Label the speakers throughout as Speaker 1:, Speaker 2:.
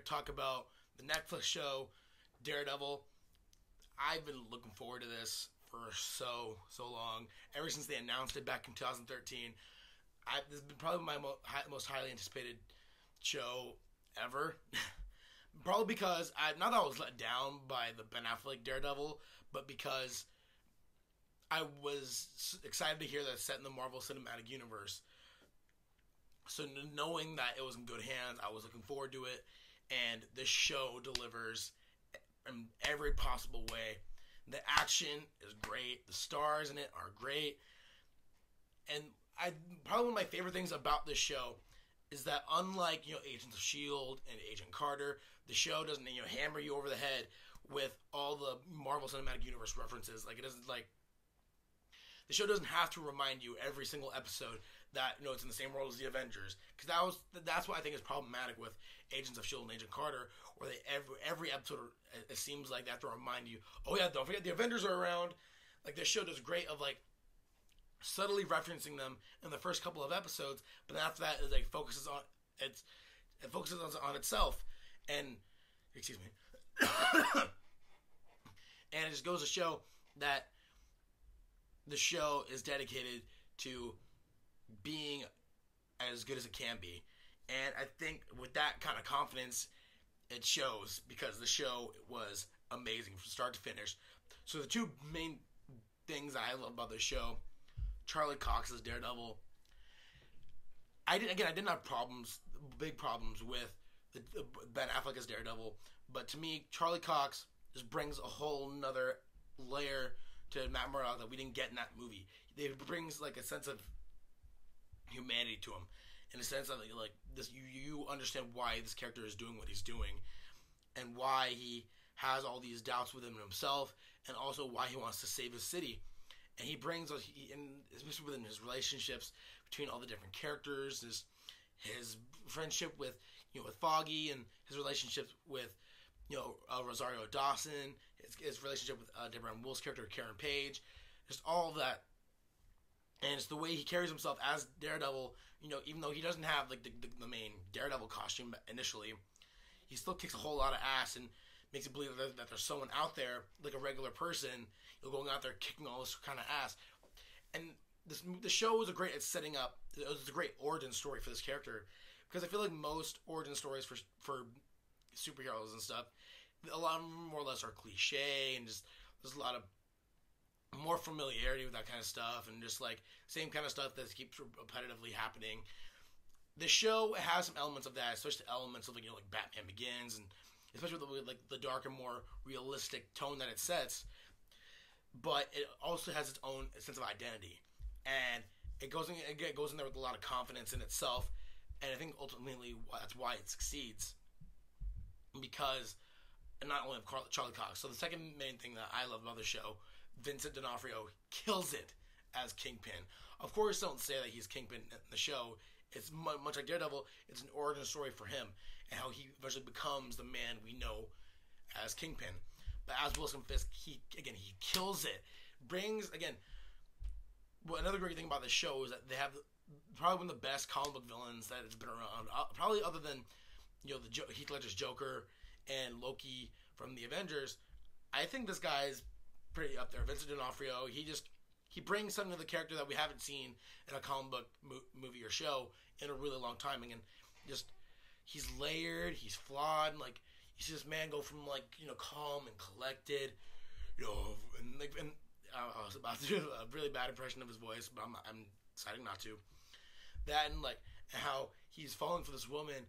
Speaker 1: to talk about the Netflix show Daredevil. I've been looking forward to this for so long. Ever since they announced it back in 2013, this has been probably my most highly anticipated show ever. Probably because not that I was let down by the Ben Affleck Daredevil, but because I was excited to hear that it's set in the Marvel Cinematic Universe. So knowing that it was in good hands, I was looking forward to it, and this show delivers in every possible way. The action is great. The stars in it are great. And probably one of my favorite things about this show is that unlike, Agents of S.H.I.E.L.D. and Agent Carter, the show doesn't, hammer you over the head with all the Marvel Cinematic Universe references. Like, it doesn't, the show doesn't have to remind you every single episode that, it's in the same world as the Avengers. Because that's what I think is problematic with Agents of S.H.I.E.L.D. and Agent Carter, where every episode, it seems like they have to remind you, oh yeah, don't forget the Avengers are around. Like, this show does great of, subtly referencing them in the first couple of episodes, but after that, it focuses on itself, and excuse me, and it just goes to show that the show is dedicated to being as good as it can be, and I think with that kind of confidence, it shows because the show was amazing from start to finish. So the two main things I love about this show. Charlie Cox as Daredevil. I didn't have big problems with Ben Affleck as Daredevil, but to me, Charlie Cox just brings a whole nother layer to Matt Murdock that we didn't get in that movie. It brings a sense of humanity to him, in a sense that this, you understand why this character is doing what he's doing, and why he has all these doubts within himself, and also why he wants to save his city. And he brings, especially within his relationships between all the different characters, his friendship with Foggy, and his relationships with Rosario Dawson, his relationship with Deborah Ann Wool's character Karen Page, just all of that, and it's the way he carries himself as Daredevil. Even though he doesn't have the main Daredevil costume initially, he still kicks a whole lot of ass and makes you believe that there's someone out there, like a regular person, going out there kicking all this kind of ass. And the show was great at setting up. It was a great origin story for this character, because I feel like most origin stories for superheroes and stuff, a lot of them more or less are cliche, and just there's a lot of more familiarity with that kind of stuff, and just same kind of stuff that keeps repetitively happening. The show has some elements of that, especially elements of Batman Begins, and especially with the dark and more realistic tone that it sets. But it also has its own sense of identity, and it goes in there with a lot of confidence in itself, and I think ultimately that's why it succeeds, because not only of Charlie Cox. So the second main thing that I love about the show, Vincent D'Onofrio kills it as Kingpin. Of course, don't say that he's Kingpin in the show. It's much like Daredevil. It's an origin story for him, and how he eventually becomes the man we know as Kingpin. But as Wilson Fisk, he kills it. Another great thing about this show is that they have probably one of the best comic book villains that has been around. Probably other than Heath Ledger's Joker and Loki from the Avengers. I think this guy's pretty up there. Vincent D'Onofrio. He brings something to the character that we haven't seen in a comic book movie or show in a really long time. And just he's layered. He's flawed. And you see this man go from calm and collected, and I was about to do a really bad impression of his voice, but I'm deciding not to. That and how he's falling for this woman,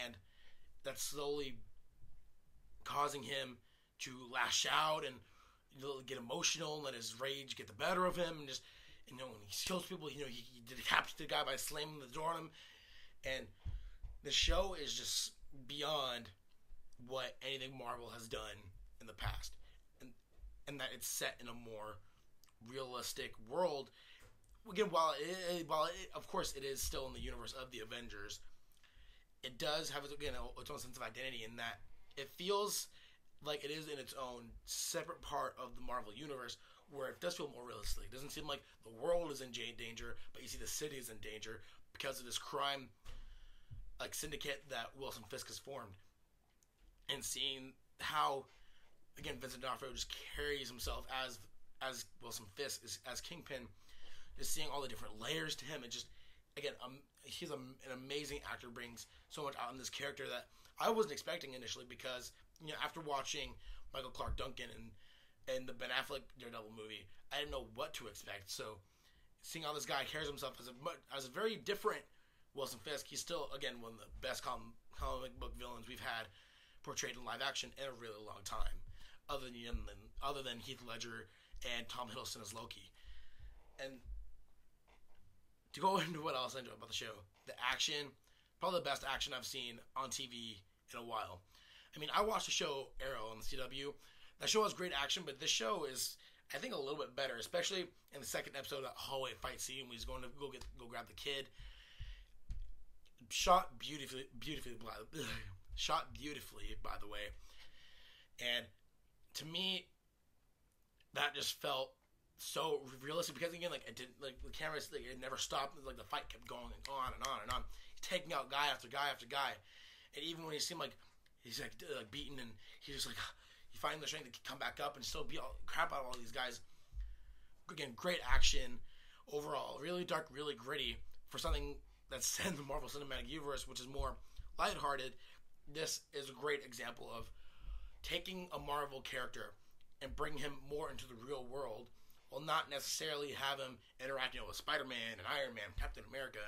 Speaker 1: and that's slowly causing him to lash out and get emotional and let his rage get the better of him, and just when he kills people, he decapitates the guy by slamming the door on him, and the show is just beyond what anything Marvel has done in the past, and that it's set in a more realistic world. Again, while of course it is still in the universe of the Avengers, it does have its own sense of identity in that it feels like it is in its own separate part of the Marvel universe, where it does feel more realistic. It doesn't seem like the world is in danger, but you see the city is in danger because of this crime syndicate that Wilson Fisk has formed. and seeing how, again, Vincent D'Onofrio just carries himself as Wilson Fisk, as Kingpin, just seeing all the different layers to him, and just, again, he's an amazing actor, brings so much out in this character that I wasn't expecting initially, because, you know, after watching Michael Clarke Duncan and the Ben Affleck Daredevil movie, I didn't know what to expect. So seeing how this guy carries himself as a very different Wilson Fisk, he's still, again, one of the best comic book villains we've had portrayed in live action in a really long time, other than Heath Ledger and Tom Hiddleston as Loki. And to go into what else I enjoy about the show, the action, probably the best action I've seen on TV in a while. I mean, I watched the show Arrow on the CW. That show has great action, but this show is, I think, a little bit better, especially in the second episode, that hallway fight scene when he's going to go grab the kid. Shot beautifully, by the way. And to me, that just felt so realistic, because, again, like, it didn't, like, the camera, like, it never stopped. Like, the fight kept going and on and on and on. He's taking out guy after guy after guy, and even when he seemed like he's like beaten, and he's just like, he finds the strength to come back up and still beat all crap out of all these guys. Again, great action overall, really dark, really gritty for something that's set in the Marvel Cinematic Universe, which is more lighthearted. This is a great example of taking a Marvel character and bringing him more into the real world, while not necessarily have him interacting with Spider-Man and Iron Man, Captain America,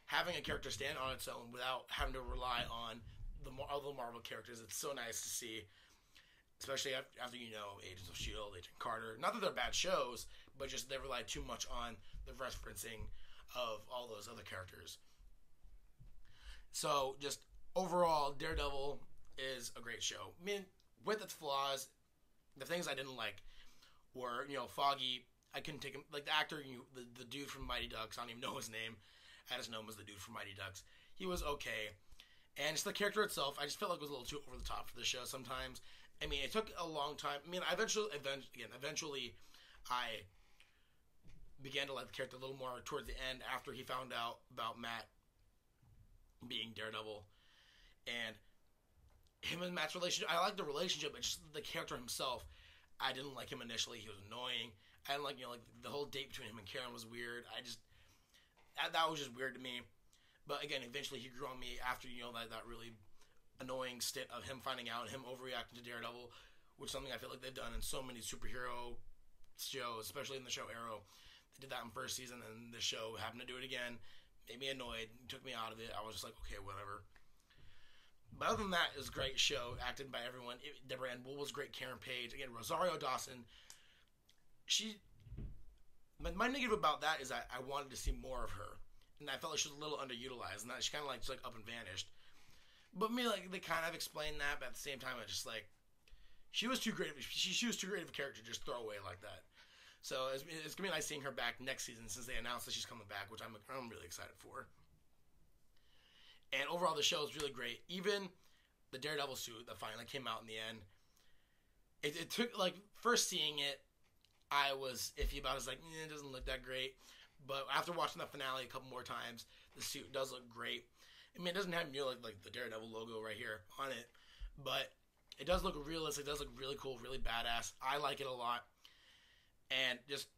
Speaker 1: having a character stand on its own without having to rely on the other Marvel characters. It's so nice to see, especially after, you know, Agents of S.H.I.E.L.D., Agent Carter. Not that they're bad shows, but just they rely too much on the referencing of all those other characters. So, just overall, Daredevil is a great show. I mean, with its flaws, the things I didn't like were, you know, Foggy. I couldn't take him, like, the actor, the dude from Mighty Ducks. I don't even know his name. I just know him as the dude from Mighty Ducks. He was okay. And just the character itself, I just felt like it was a little too over the top for the show sometimes. I mean, it took a long time. I mean, eventually, I began to like the character a little more towards the end, after he found out about Matt being Daredevil. And him and Matt's relationship, I liked the relationship, but just the character himself, I didn't like him initially. He was annoying. I didn't like, you know, like, the whole date between him and Karen was weird. That was just weird to me. But again, eventually he grew on me after, you know, that really annoying stint of him finding out and him overreacting to Daredevil, which is something I feel like they've done in so many superhero shows, especially in the show Arrow. They did that in first season, and the show happened to do it again. Made me annoyed, took me out of it. I was just like, okay, whatever. But other than that, it was a great show, acted by everyone. Deborah Ann Wool was great. Karen Page, again, Rosario Dawson. My negative about that is I wanted to see more of her, and I felt like she was a little underutilized, and that she kind of like just like up and vanished. But me, like, they kind of explained that, but at the same time, I just like, she was too great. She was too great of a character to just throw away like that. So it's gonna be nice seeing her back next season, since they announced that she's coming back, which I'm really excited for. And overall, the show is really great. Even the Daredevil suit that finally came out in the end, it took, like, first seeing it, I was iffy about it. I was like, it doesn't look that great. But after watching the finale a couple more times, the suit does look great. I mean, it doesn't have, you know, like the Daredevil logo right here on it, but it does look realistic. It does look really cool, really badass. I like it a lot. And just,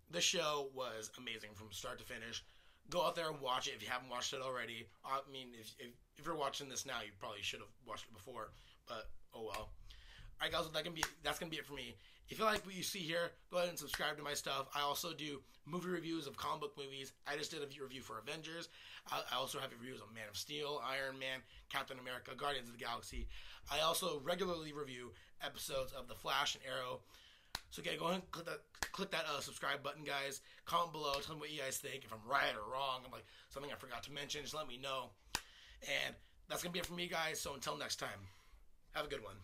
Speaker 1: the show was amazing from start to finish. Go out there and watch it if you haven't watched it already. I mean, if you're watching this now, you probably should have watched it before, but oh well. Alright guys, that's gonna be it for me. If you like what you see here, go ahead and subscribe to my stuff. I also do movie reviews of comic book movies. I just did a review for Avengers. I also have reviews of Man of Steel, Iron Man, Captain America, Guardians of the Galaxy. I also regularly review episodes of The Flash and Arrow. So okay, go ahead and click that subscribe button, guys. Comment below, tell me what you guys think. If I'm right or wrong, I'm like something I forgot to mention, just let me know. And that's gonna be it for me, guys. So until next time, have a good one.